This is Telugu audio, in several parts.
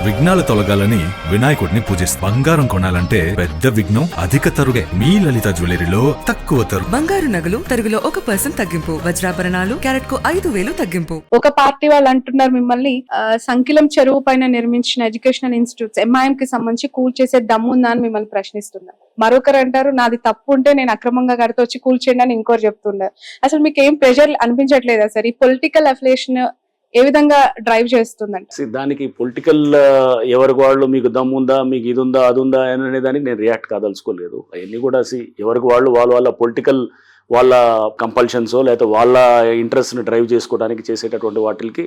విఘ్నాలు తొలగాలని వినాయకుడిని పూజిస్తారు. బంగారం కొనాలంటే పెద్ద విఘ్నం అధిక తరుగే. మీ లలిత జ్యువెలరీలో తక్కువ తరుగు. బంగారు నగలు తరుగులో 1% తగ్గింపు. వజ్రాభరణాలు క్యారెట్ కు 5,000 తగ్గింపు. ఒక పార్టీ వాళ్ళు అంటున్నారు మిమ్మల్ని సంకిలం చెరువు పైన నిర్మించిన ఎడ్యుకేషనల్ ఇన్స్టిట్యూట్స్ ఎంఐఎం కి సంబంధించి కూల్ చేసే దమ్ముందా అని మిమ్మల్ని ప్రశ్నిస్తున్నారు. మరొకరు అంటారు నాది తప్పు ఉంటే నేను అక్రమంగా కడితే వచ్చి కూల్ చేయండి అని ఇంకోరు చెప్తున్నారు. అసలు మీకు ఏం ప్రెషర్ అనిపించట్లేదా సార్? ఈ పొలిటికల్ అఫిలియేషన్ ఏ విధంగా డ్రైవ్ చేస్తుందండి? దానికి పొలిటికల్ ఎవరికి వాళ్ళు మీకు దమ్ముందా, మీకు ఇది ఉందా అది ఉందా అనే దానికి నేను రియాక్ట్ కాదలుచుకోలేదు. అవన్నీ కూడా ఎవరికి వాళ్ళు వాళ్ళ పొలిటికల్ వాళ్ళ కంపల్షన్సో లేకపోతే వాళ్ళ ఇంట్రెస్ట్ని డ్రైవ్ చేసుకోవడానికి చేసేటటువంటి వాటికి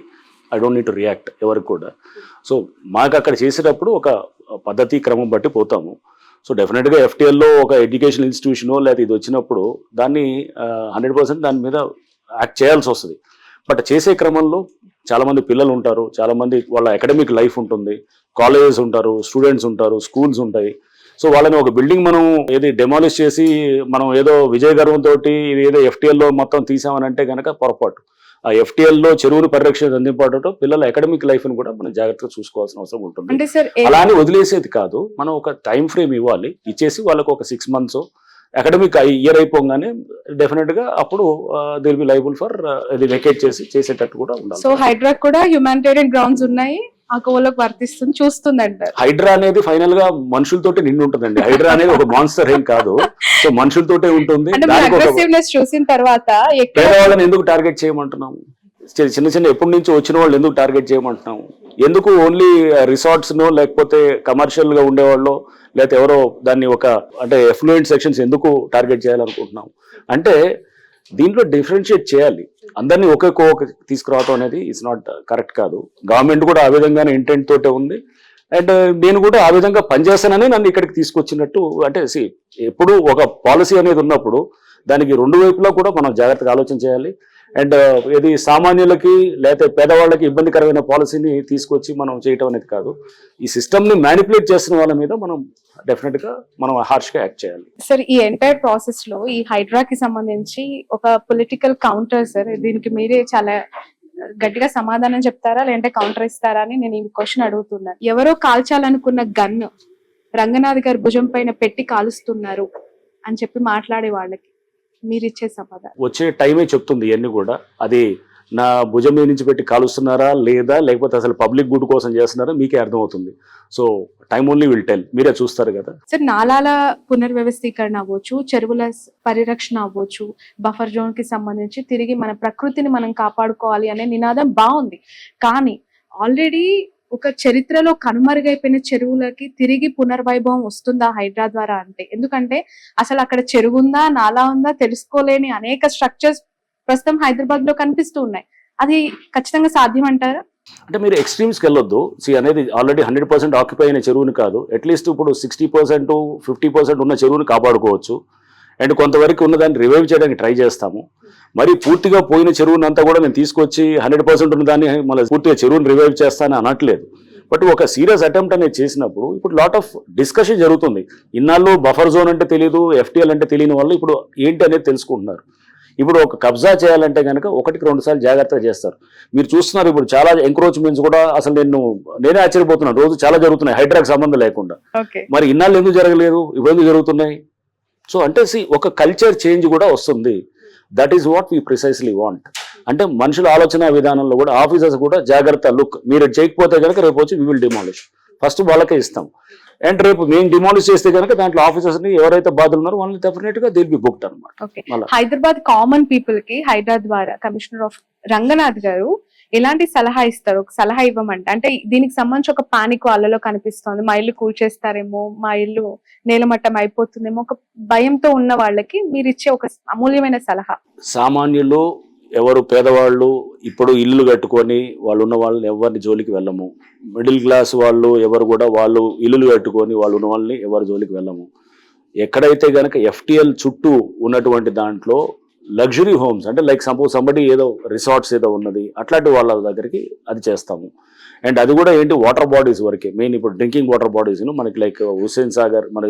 I don't need to react ఎవరికి కూడా. సో మాకు అక్కడ చేసేటప్పుడు ఒక పద్ధతి క్రమం బట్టి పోతాము. సో డెఫినెట్గా ఎఫ్టీఎల్లో ఒక ఎడ్యుకేషన్ ఇన్స్టిట్యూషనో లేకపోతే ఇది వచ్చినప్పుడు దాన్ని 100% దాని మీద యాక్ట్ చేయాల్సి వస్తుంది. బట్ చేసే క్రమంలో చాలామంది పిల్లలు ఉంటారు, చాలామంది వాళ్ళ అకాడమిక్ లైఫ్ ఉంటుంది, కాలేజెస్ ఉంటారు, స్టూడెంట్స్ ఉంటారు, స్కూల్స్ ఉంటాయి. సో వాళ్ళని ఒక బిల్డింగ్ మనం ఏది డెమాలిష్ చేసి మనం ఏదో విజయ గర్వంతో ఇది ఏదో ఎఫ్టీఎల్లో మొత్తం తీసామని అంటే కనుక పొరపాటు. ఆ ఎఫ్టీఎల్లో చెరువును పరిరక్షణ అందింపడటం పిల్లల అకాడమిక్ లైఫ్ని కూడా మనం జాగ్రత్తగా చూసుకోవాల్సిన అవసరం ఉంటుంది. అలానే వదిలేసేది కాదు, మనం ఒక టైం ఫ్రేమ్ ఇవ్వాలి. ఇచ్చేసి వాళ్ళకు ఒక 6 months అకాడమిక్ ఇయర్ అయిపోగానే డెఫినెట్గా అప్పుడు దిల్ బి లైబుల్ ఫర్ ఇది వెకేట్ చేసేటట్టు కూడా ఉండాలి. సో హైడ్రా కూడా హ్యూమానిటేరియన్ గ్రౌండ్స్ ఉన్నాయి, ఆ కోవలోకి వర్తిస్తుంది చూస్తుంది అంటారు. హైడ్రా అనేది ఫైనల్ గా మనుషులతోటి నిండి ఉంటుందండి. హైడ్రా అనేది ఒక మాన్స్టర్ ఏం కాదు, సో మనుషులతోటే ఉంటుంది. చూసిన తర్వాత పేదవాళ్ళని ఎందుకు టార్గెట్ చేయమంటున్నాము? చిన్న చిన్న ఎప్పటి నుంచి వచ్చిన వాళ్ళు ఎందుకు టార్గెట్ చేయమంటున్నాము? ఎందుకు ఓన్లీ రిసార్ట్స్ నో లేకపోతే కమర్షియల్ గా ఉండేవాళ్ళు లేకపోతే ఎవరో దాన్ని ఒక అంటే ఎఫ్లూయెంట్ సెక్షన్స్ ఎందుకు టార్గెట్ చేయాలనుకుంటున్నాం అంటే దీంట్లో డిఫరెన్షియేట్ చేయాలి. అందరినీ ఒకే తీసుకురావడం అనేది ఇట్స్ నాట్ కరెక్ట్ కాదు. గవర్నమెంట్ కూడా ఆ విధంగానే ఇంటెంట్ తోటే ఉంది. అండ్ నేను కూడా ఆ విధంగా పనిచేస్తానని నన్ను ఇక్కడికి తీసుకొచ్చినట్టు అంటే ఎప్పుడు ఒక పాలసీ అనేది ఉన్నప్పుడు దానికి 2 వైపులా కూడా మనం జాగ్రత్తగా ఆలోచన చేయాలి. అండ్ ఇది సామాన్యులకి లేకపోతే పేదవాళ్ళకి ఇబ్బందికరమైన పాలసీని తీసుకొచ్చి మనం చేయటం అనేది కాదు. ఈ సిస్టమ్ని మ్యానిపులేట్ చేస్తున్న వాళ్ళ మీద మనం డెఫినెట్గా మనం హార్ష్గా యాక్ట్ చేయాలి. సార్ ఈ ఎంటైర్ ప్రాసెస్ లో ఈ హైడ్రాకి సంబంధించి ఒక పొలిటికల్ కౌంటర్ సార్, దీనికి మీరే చాలా గట్టిగా సమాధానం చెప్తారా లేదంటే కౌంటర్ ఇస్తారా అని నేను ఈ క్వశ్చన్ అడుగుతున్నాను. ఎవరో కాల్చాలనుకున్న గన్ను రంగనాథ్ గారి భుజం పైన పెట్టి కాలుస్తున్నారు అని చెప్పి మాట్లాడే వాళ్ళకి మీరు ఇచ్చే సమాధానం? వచ్చే టైమే చెప్తుంది ఇవన్నీ కూడా. అది నా భుజం మీద నుంచి పెట్టి కాలుస్తున్నారా లేదా లేకపోతే అసలు పబ్లిక్ గుడ్ కోసం చేస్తున్నారా మీకే అర్థమవుతుంది. So time only will tell, మీరే చూస్తారు కదా. సార్ నాలాల పునర్వ్యవస్థీకరణ అవ్వచ్చు, చెరువుల పరిరక్షణ అవ్వచ్చు, బఫర్ జోన్ కి సంబంధించి తిరిగి మన ప్రకృతిని మనం కాపాడుకోవాలి అనే నినాదం బాగుంది. కానీ ఆల్రెడీ ఒక చరిత్రలో కనుమరుగైపోయిన చెరువులకి తిరిగి పునర్వైభవం వస్తుందా హైడ్రా ద్వారా అంటే? ఎందుకంటే అసలు అక్కడ చెరువు ఉందా నాలా ఉందా తెలుసుకోలేని అనేక స్ట్రక్చర్స్ ప్రస్తుతం హైదరాబాద్ లో కనిపిస్తూ ఉన్నాయి. అది ఖచ్చితంగా సాధ్యం అంటారా? అంటే మీరు ఎక్స్ట్రీమ్స్కి వెళ్ళొద్దు. అనేది ఆల్రెడీ 100% ఆక్యుపై అయిన చెరువుని కాదు, అట్లీస్ట్ ఇప్పుడు 60% 50% ఉన్న చెరువుని కాపాడుకోవచ్చు. అండ్ కొంతవరకు ఉన్నదాన్ని రివైవ్ చేయడానికి ట్రై చేస్తాము. మరి పూర్తిగా పోయిన చెరువుని అంతా కూడా నేను తీసుకొచ్చి 100% ఉన్నదాన్ని మళ్ళీ పూర్తిగా చెరువుని రివైవ్ చేస్తానని అనట్లేదు. బట్ ఒక సీరియస్ అటెంప్ట్ అనేది చేసినప్పుడు ఇప్పుడు లాట్ ఆఫ్ డిస్కషన్ జరుగుతుంది. ఇన్నాళ్ళు బఫర్ జోన్ అంటే తెలియదు, ఎఫ్టీఎల్ అంటే తెలియని వాళ్ళు ఇప్పుడు ఏంటి అనేది తెలుసుకుంటున్నారు. ఇప్పుడు ఒక కబ్జా చేయాలంటే కనుక 1-2 సార్లు జాగ్రత్తగా చేస్తారు. మీరు చూస్తున్నారు ఇప్పుడు చాలా ఎంక్రోచ్మెంట్స్ కూడా అసలు నేనే ఆశ్చర్యపోతున్నాను. రోజు చాలా జరుగుతున్నాయి హైడ్రాకి సంబంధం లేకుండా. మరి ఇన్నాళ్ళు ఎందుకు జరగలేదు, ఇప్పుడు ఎందుకు జరుగుతున్నాయి? సో అంటే ఒక కల్చర్ చేంజ్ కూడా వస్తుంది. That is what we precisely want. అంటే మనుషుల ఆలోచన విధానంలో కూడా ఆఫీసర్స్ కూడా జాగ్రత్త లుక్, మీరు చేయకపోతే కనుక రేపు వచ్చి వీ విల్ డిమాలిష్, ఫస్ట్ వాళ్ళకే ఇస్తాం. అండ్ రేపు మేము డిమాలిష్ చేస్తే కనుక దాంట్లో ఆఫీసర్స్ ని ఎవరైతే బాధలు ఉన్నారో వాళ్ళని డెఫినెట్ గా దిల్ బి బుక్డ్ అనమాట. హైదరాబాద్ కామన్ పీపుల్ కి హైడ్రా ద్వారా కమిషనర్ ఆఫ్ రంగనాథ్ గారు ఎలాంటి సలహా ఇస్తారు? ఒక సలహా ఇవ్వమంటే అంటే దీనికి సంబంధించి ఒక పానిక్ వాళ్ళలో కనిపిస్తోంది. మా ఇల్లు కూల్చేస్తారేమో, మా ఇల్లు నేలమట్టం అయిపోతుందేమో, ఒక భయంతో ఉన్న వాళ్ళకి మీరు ఇచ్చే ఒక అమూల్యమైన సలహా. సామాన్యులు ఎవరు పేదవాళ్ళు ఇప్పుడు ఇల్లు కట్టుకొని వాళ్ళు ఉన్న వాళ్ళని ఎవరిని జోలికి వెళ్ళము. మిడిల్ క్లాస్ వాళ్ళు ఎవరు కూడా వాళ్ళు ఇల్లులు కట్టుకొని వాళ్ళు ఉన్న వాళ్ళని ఎవరి జోలికి వెళ్ళము. ఎక్కడైతే కనుక ఎఫ్టీఎల్ చుట్టూ ఉన్నటువంటి దాంట్లో లగ్జరీ హోమ్స్ అంటే లైక్ సపోజ్ సంబడి ఏదో రిసార్ట్స్ ఏదో ఉన్నది అట్లాంటి వాళ్ళ దగ్గరికి అది చేస్తాము. అండ్ అది కూడా ఏంటి వాటర్ బాడీస్ వరకే మెయిన్. ఇప్పుడు డ్రింకింగ్ వాటర్ బాడీస్ మనకి లైక్ హుస్సేన్ సాగర్, మన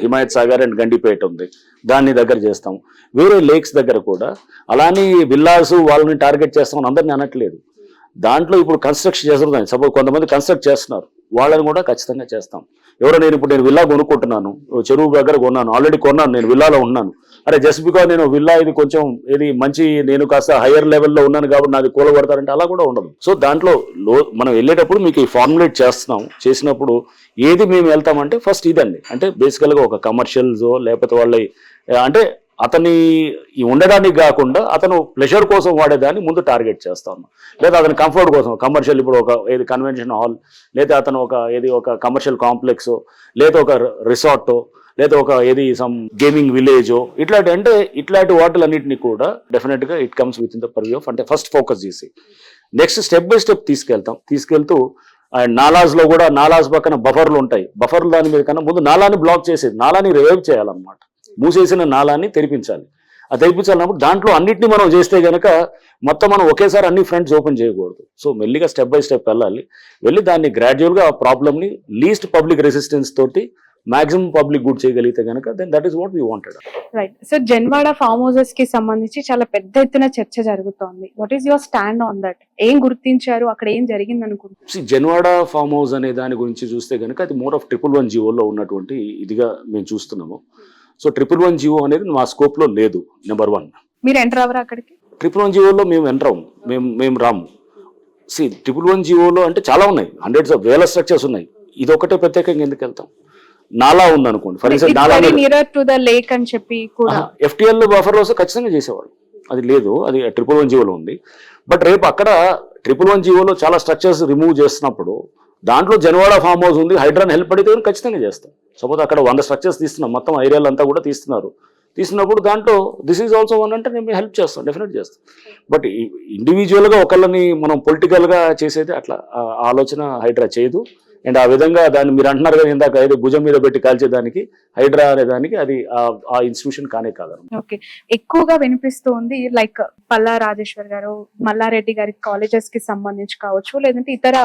హిమాయత్ సాగర్ అండ్ గండిపేట ఉంది, దాన్ని దగ్గర చేస్తాము. వేరే లేక్స్ దగ్గర కూడా అలానే విల్లాస్ వాళ్ళని టార్గెట్ చేస్తామని అందరినీ అనట్లేదు. దాంట్లో ఇప్పుడు కన్స్ట్రక్షన్ చేస్తున్నారు. సపోజ్ కొంతమంది కన్స్ట్రక్ట్ చేస్తున్నారు, వాళ్ళని కూడా ఖచ్చితంగా చేస్తాం. ఎవరో నేను విల్లా కొనుక్కుంటున్నాను, చెరువు దగ్గర కొన్నాను, ఆల్రెడీ కొన్నాను, నేను విల్లాలో ఉన్నాను, అరే జస్ట్ బికాజ్ నేను విల్లా ఇది కొంచెం ఇది మంచి నేను కాస్త హైయర్ లెవెల్లో ఉన్నాను కాబట్టి నాది కూలగొడతారంటే అలా కూడా ఉండదు. సో దాంట్లో మనం వెళ్ళేటప్పుడు మీకు ఈ ఫార్ములేట్ చేసినప్పుడు ఏది మేము వెళ్తామంటే ఫస్ట్ ఇదండి, అంటే బేసికల్గా ఒక కమర్షియల్స్ లేకపోతే వాళ్ళ అంటే అతని ఉండడానికి కాకుండా అతను ప్లెజర్ కోసం వాడేదాన్ని ముందు టార్గెట్ చేస్తాను, లేదా అతని కంఫర్ట్ కోసం కమర్షియల్ ఇప్పుడు ఒక ఏది కన్వెన్షన్ హాల్, లేదా అతను ఒక కమర్షియల్ కాంప్లెక్స్, లేదా ఒక రిసార్ట్, లేదా ఒక సమ్ గేమింగ్ విలేజో ఇట్లాంటి వాటిలన్నింటినీ కూడా డెఫినెట్ గా it comes with in the purview of, అంటే ఫస్ట్ ఫోకస్ చేసి నెక్స్ట్ స్టెప్ బై స్టెప్ తీసుకెళ్తూ అండ్ నాలాస్ లో కూడా నాలాస్ పక్కన బఫర్లు ఉంటాయి, బఫర్లు దాని మీద కన్నా ముందు నాలాని బ్లాక్ చేసేది, నాలాని రివైవ్ చేయాలన్నమాట, మూసేసిన నాలాన్ని తెరిపించాలి. అది తెరిపించాలన్నప్పుడు దాంట్లో అన్నింటినీ మనం చేస్తే కనుక మొత్తం మనం ఒకేసారి అన్ని ఫ్రంట్స్ ఓపెన్ చేయకూడదు. సో మెల్లిగా స్టెప్ బై స్టెప్ వెళ్ళి దాన్ని గ్రాడ్యువల్గా ఆ ప్రాబ్లమ్ని లీస్ట్ పబ్లిక్ రెసిస్టెన్స్ తోటి మాక్సిమం పబ్లిక్ గుడ్ చేయగలిగితే కనుక then that is what we wanted. Right sir, Janwada farm houses కి సంబంధించి చాలా పెద్ద ఎత్తున చర్చ జరుగుతోంది. What is your stand on that? ఏం గుర్తించారు, అక్కడ ఏం జరిగింది అనుకుంటున్నారు? జన్వాడ ఫార్మ్ హౌస్ అనే దాని గురించి చూస్తే కనుక అది మోర్ ఆఫ్ 111 జీవోలో ఉన్నటువంటి ఇదిగా మేము చూస్తున్నాము. సో 111 జీవో అనేది మా స్కోప్ లో లేదు. నెంబర్ 1, మీరు ఎంటర్ అవ్వరా అక్కడికి? 111 జీవోలో మేము ఎంటర్ అవ్వము, మేము రాము. 111 జీవోలో అంటే చాలా ఉన్నాయి, హండ్రెడ్స్ ఆఫ్ వేల స్ట్రక్చర్స్ ఉన్నాయి, ఇది ఒకటే ప్రత్యేకంగా ఎందుకు వెళ్తాం? నాలా ఉంది అనుకోండి, ఫర్ ఎగ్జాంపుల్ నాలా నియర్ టు ద లేక్ అని చెప్పి కూడా FTL బఫర్ హౌస్ ఖచ్చితంగా చేసేవాళ్ళు, అది లేదు, అది 111 జీవోలో ఉంది. బట్ రేపు అక్కడ 111 జీవోలో చాలా స్ట్రక్చర్స్ రిమూవ్ చేస్తున్నప్పుడు దాంట్లో జన్వాడ ఫార్మ్ హౌస్ ఉంది, హైడ్రాన్ హెల్ప్ అడిగితే ఖచ్చితంగా చేస్తాం. సపోజ్ అక్కడ 100 స్ట్రక్చర్స్ తీస్తున్నాం, మొత్తం ఏరియాలు అంతా కూడా తీస్తున్నప్పుడు దాంట్లో దిస్ ఈజ్ ఆల్సో వన్ అంటే నేను హెల్ప్ చేస్తాను, డెఫినెట్ చేస్తాం. బట్ ఇండివిజువల్గా ఒకళ్ళని మనం పొలిటికల్గా చేసేది అట్లా ఆలోచన హైడ్రా చేయదు. అండ్ ఆ విధంగా దాన్ని మీరు అంటున్నారు కదా ఇందాక ఏదో భుజం మీద పెట్టి కాల్చేదానికి హైడ్రా అనే దానికి అది ఆ ఇన్స్టిట్యూషన్ కానే కాదు. ఓకే, ఎక్కువగా వినిపిస్తుంది లైక్ పల్లా రాజేశ్వర్ గారు, మల్లారెడ్డి గారి కాలేజెస్ కి సంబంధించి కావచ్చు, లేదంటే ఇతర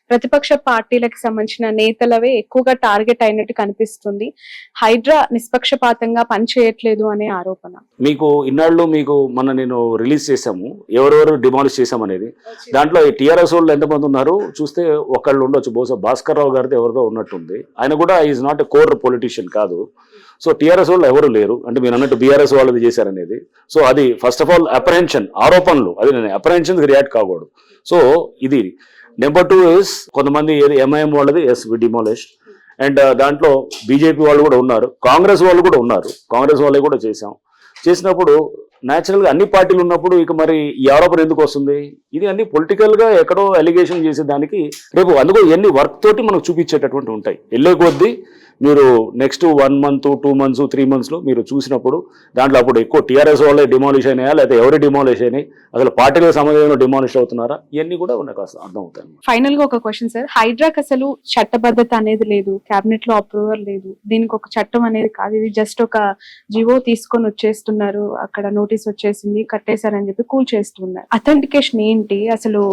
ప్రతిపక్ష పార్టీలకు సంబంధించిన నేతలవే ఎక్కువగా టార్గెట్ అయినట్టు కనిపిస్తుంది. హైడ్రా నిష్పక్షపాతంగా పనిచేయట్లేదు అనే ఆరోపణ. మీకు ఇన్నాళ్ళు మొన్న నేను రిలీజ్ చేశాము ఎవరెవరు డిమాలిష్ చేశామనేది. దాంట్లో టీఆర్ఎస్ వాళ్ళు ఎంతమంది ఉన్నారు చూస్తే ఒకళ్ళు ఉండొచ్చు, బహుశా భాస్కర్ రావు గారితో ఎవరిదో ఉన్నట్టుంది. ఆయన కూడా is not a core politician కాదు. సో టీఆర్ఎస్ వాళ్ళు ఎవరు లేరు, అంటే మీరు అన్నట్టు బీఆర్ఎస్ వాళ్ళది చేశారనేది. సో అది ఫస్ట్ ఆఫ్ ఆల్ అప్రహెన్షన్, ఆరోపణలు, అది నేను అప్రహెన్షన్ రియాక్ట్ కాకూడదు. సో ఇది నెంబర్ 2 ఇస్ కొంతమంది ఎంఐఎం వాళ్ళది ఎస్ వి డిమాలిష్, అండ్ దాంట్లో బీజేపీ వాళ్ళు కూడా ఉన్నారు, కాంగ్రెస్ వాళ్ళు కూడా ఉన్నారు, కాంగ్రెస్ వాళ్ళే కూడా చేసినప్పుడు న్యాచురల్గా అన్ని పార్టీలు ఉన్నప్పుడు ఇక మరి ఈ ఆరోపణ ఎందుకు వస్తుంది? ఇది అన్ని పొలిటికల్గా ఎక్కడో అలిగేషన్ చేసేదానికి రేపు అందుకో ఎన్ని వర్క్ తోటి మనకు చూపించేటటువంటి ఉంటాయి. వెళ్ళే కొద్దీ మీరు నెక్స్ట్ 1 month 2 months 3 months మీరు చూసినప్పుడు దాంట్లో అప్పుడు ఎక్కువ టీఆర్ఎస్ వాళ్ళే డిమాలిష్ అయినాయా లేదా ఎవరు డిమాలిష్ అయినాయి, అసలు పార్టీలకు సంబంధించిన డిమాలిష్ అవుతున్నారా, ఇవన్నీ కూడా నాకు అర్థం అవుతాయి. ఫైనల్ గా ఒక క్వశ్చన్ సార్, హైడ్రాక్ అసలు చట్టబద్ధత అనేది లేదు, కేబినెట్ లో అప్రూవల్ లేదు, దీనికి ఒక చట్టం అనేది కాదు, ఇది జస్ట్ ఒక జివో తీసుకొని వచ్చేస్తున్నారు, అక్కడ నోటీస్ వచ్చేసింది కట్టేశారని చెప్పి కూల్ చేస్తున్నారు. అథెంటికేషన్ ఏంటి అసలు?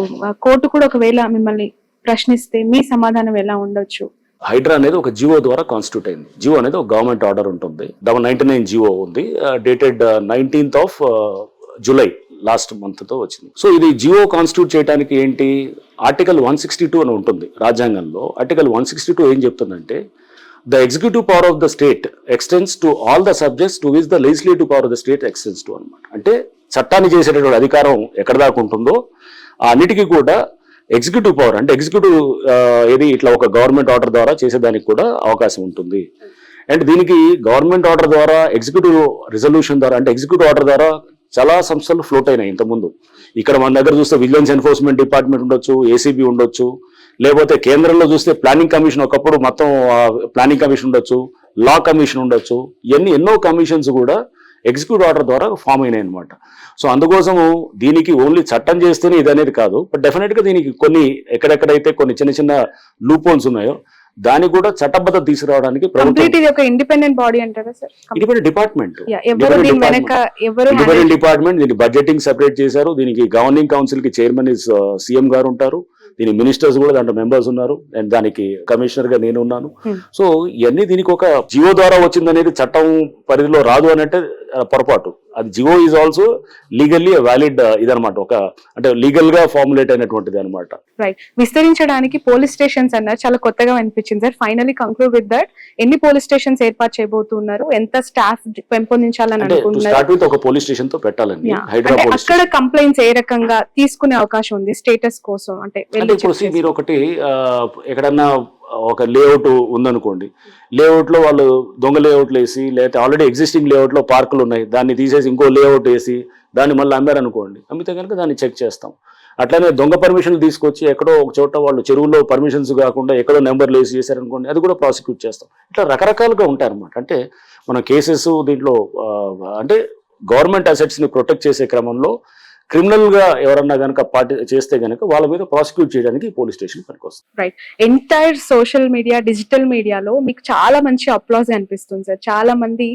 కోర్టు కూడా ఒకవేళ మిమ్మల్ని ప్రశ్నిస్తే మీ సమాధానం ఎలా ఉండొచ్చు? హైడ్రా అనేది ఒక జియో ద్వారా కాన్స్టిట్యూట్ అయింది. జియో అనేది ఒక గవర్నమెంట్ ఆర్డర్ ఉంటుంది, 99 జియో ఉంది, dated 19th July last month తో వచ్చింది. సో ఇది జియో కాన్స్టిట్యూట్ చేయడానికి ఏంటి, ఆర్టికల్ 162 అని ఉంటుంది రాజ్యాంగంలో. ఆర్టికల్ 162 ఏం చెప్తుందంటే the executive power of the state extends to all the subjects to which the legislative power of the state extends to అనమాట. అంటే చట్టాన్ని చేసేటటువంటి అధికారం ఎక్కడ దాకా ఉంటుందో అన్నిటికీ కూడా ఎగ్జిక్యూటివ్ పవర్, అంటే ఎగ్జిక్యూటివ్ ఏది ఇట్లా ఒక గవర్నమెంట్ ఆర్డర్ ద్వారా చేసేదానికి కూడా అవకాశం ఉంటుంది. అండ్ దీనికి గవర్నమెంట్ ఆర్డర్ ద్వారా, ఎగ్జిక్యూటివ్ రిజల్యూషన్ ద్వారా, అంటే ఎగ్జిక్యూటివ్ ఆర్డర్ ద్వారా చాలా సంస్థలు ఫ్లోట్ అయినాయి ఇంతకుముందు. ఇక్కడ మన దగ్గర చూస్తే విజిలెన్స్ ఎన్ఫోర్స్మెంట్ డిపార్ట్మెంట్ ఉండొచ్చు, ఏసీబీ ఉండొచ్చు, లేకపోతే కేంద్రంలో చూస్తే ప్లానింగ్ కమిషన్, ఒకప్పుడు మొత్తం ప్లానింగ్ కమిషన్ ఉండొచ్చు, లా కమిషన్ ఉండొచ్చు, ఎన్నో కమిషన్స్ కూడా ఎగ్జిక్యూటివ్ ఆర్డర్ ద్వారా ఫామ్ అయినాయి అనమాట. సో అందుకోసము దీనికి ఓన్లీ చట్టం చేస్తేనే ఇది అనేది కాదు, బట్ డెఫినెట్ గా దీనికి కొన్ని ఎక్కడెక్కడైతే కొన్ని చిన్న లూప్ హోల్స్ ఉన్నాయో దానికి కూడా చట్టబద్ధత తీసుకురావడానికి ఇండిపెండెంట్ బాడీ అంటారా sir? Independent department, independent department. దీనికి బడ్జెటింగ్ సెపరేట్ చేశారు, దీనికి గవర్నింగ్ కౌన్సిల్ కి చైర్మన్ సీఎం గారు ఉంటారు, దీని మినిస్టర్స్ కూడా దాంట్లో మెంబర్స్ ఉన్నారు, అండ్ దానికి కమిషనర్ గా నేను ఉన్నాను. సో ఇవన్నీ దీనికి ఒక జియో ద్వారా వచ్చింది అనేది చట్టం పరిధిలో రాదు అని అంటే పొరపాటు. అది GO is also legally valid ఇదనమాట, ఒక అంటే లీగల్ గా ఫార్ములేట్ అయినటువంటిది అనమాట. రైట్. విస్తరించడానికి పోలీస్ స్టేషన్స్ అన్నారు, చాలా కొత్తగా అనిపించింది sir. Finally conclude with that, ఎన్ని పోలీస్ స్టేషన్స్ ఏర్పాటు చేయబోతున్నారు, ఎంత స్టాఫ్ పెంపొందించాలని అంటే అనుకుంటున్నారు? స్టార్ట్ విత్ ఒక పోలీస్ స్టేషన్ తో పెట్టాలండి. హైదరాబాద్ అక్కడ కంప్లైంట్స్ ఏ రకంగా తీసుకునే అవకాశం ఉంది స్టేటస్ కోసం? అంటే ఇప్పుడు మీరు ఒకటి ఎక్కడన్నా ఒక లేఅవుట్ ఉందనుకోండి, లేఅవుట్ లో వాళ్ళు దొంగ లేఅవుట్లు వేసి, లేకపోతే ఆల్రెడీ ఎగ్జిస్టింగ్ లేఅవుట్ లో పార్కులు ఉన్నాయి, దాన్ని తీసేసి ఇంకో లేఅవుట్ వేసి దాన్ని మళ్ళీ అమ్మారనుకోండి, అమ్మితే కనుక దాన్ని చెక్ చేస్తాం. అట్లానే దొంగ పర్మిషన్లు తీసుకొచ్చి ఎక్కడో ఒక చోట వాళ్ళు చెరువులో పర్మిషన్స్ కాకుండా ఎక్కడో నెంబర్లు వేసి చేశారనుకోండి, అది కూడా ప్రాసిక్యూట్ చేస్తాం. ఇట్లా రకరకాలుగా ఉంటాయి అనమాట. అంటే మన కేసెస్ దీంట్లో అంటే గవర్నమెంట్ అసెట్స్ ని ప్రొటెక్ట్ చేసే క్రమంలో క్రిమినల్ గా ఎవరన్నా కనుక చేస్తే గనక వాళ్ళ మీద ప్రాసిక్యూట్ చేయడానికి పోలీస్ స్టేషన్ పనికొస్తుంది. Right. Entire social media, digital మీడియాలో మీకు చాలా మంచి అప్లాజ్ అనిపిస్తుంది సార్. చాలా మంది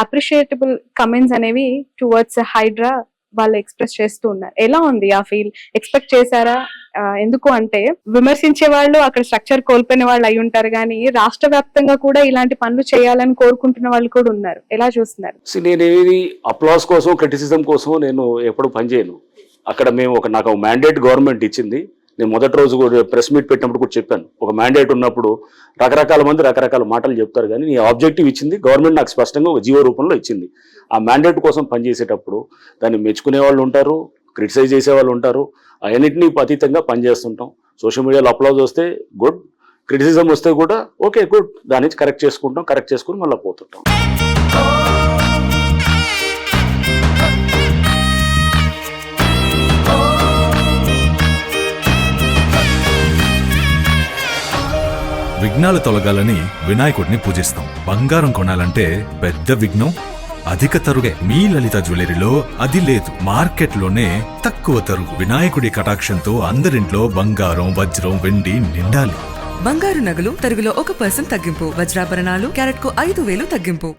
అప్రిషియేటబుల్ కమెంట్స్ అనేవి టువర్డ్స్ హైడ్రా వాళ్ళు ఎక్స్ప్రెస్ చేస్తూ ఉన్నారు. ఎలా ఉంది ఆ ఫీల్? ఎక్స్పెక్ట్ చేశారా? ఎందుకు అంటే విమర్శించే వాళ్ళు అక్కడ స్ట్రక్చర్ కోల్పోయిన వాళ్ళు అయి ఉంటారు, కానీ రాష్ట్ర వ్యాప్తంగా కూడా ఇలాంటి పనులు చేయాలని కోరుకుంటున్న వాళ్ళు కూడా ఉన్నారు. ఎలా చూస్తున్నారు? నేను ఏది అప్లాస్ కోసం, క్రిటిసిజం కోసం నేను ఎప్పుడు పనిచేయను. అక్కడ మేము నాకు మ్యాండేట్ గవర్నమెంట్ ఇచ్చింది. నేను మొదటి రోజు కూడా ప్రెస్ మీట్ పెట్టినప్పుడు కూడా చెప్పాను, ఒక మ్యాండేట్ ఉన్నప్పుడు రకరకాల మంది రకరకాల మాటలు చెప్తారు, కానీ నీ ఆబ్జెక్టివ్ ఇచ్చింది గవర్నమెంట్, నాకు స్పష్టంగా ఒక జీవో రూపంలో ఇచ్చింది. ఆ మ్యాండేట్ కోసం పనిచేసేటప్పుడు దాన్ని మెచ్చుకునే వాళ్ళు ఉంటారు, క్రిటిసైజ్ చేసే వాళ్ళు ఉంటారు, అవన్నింటినీ అతీతంగా పనిచేస్తుంటాం. సోషల్ మీడియాలో అప్లాజ్ వస్తే గుడ్, క్రిటిసిజం వస్తే కూడా ఓకే గుడ్, దాని నుంచి కరెక్ట్ చేసుకుంటాం, కరెక్ట్ చేసుకుని మళ్ళీ పోతుంటాం. విఘ్నాలు తొలగాలని వినాయకుడిని పూజిస్తాం. బంగారం కొనాలంటే పెద్ద విఘ్నం అధిక తరుగే. మీ లలిత జ్యువెలరీలో అది లేదు, మార్కెట్లోనే తక్కువ తరుగు. వినాయకుడి కటాక్షంతో అందరింట్లో బంగారం, వజ్రం, వెండి నిండాలి. బంగారు నగలు తరుగులో 1% తగ్గింపు. వజ్రాభరణాలు క్యారెట్ కు 5,000 తగ్గింపు.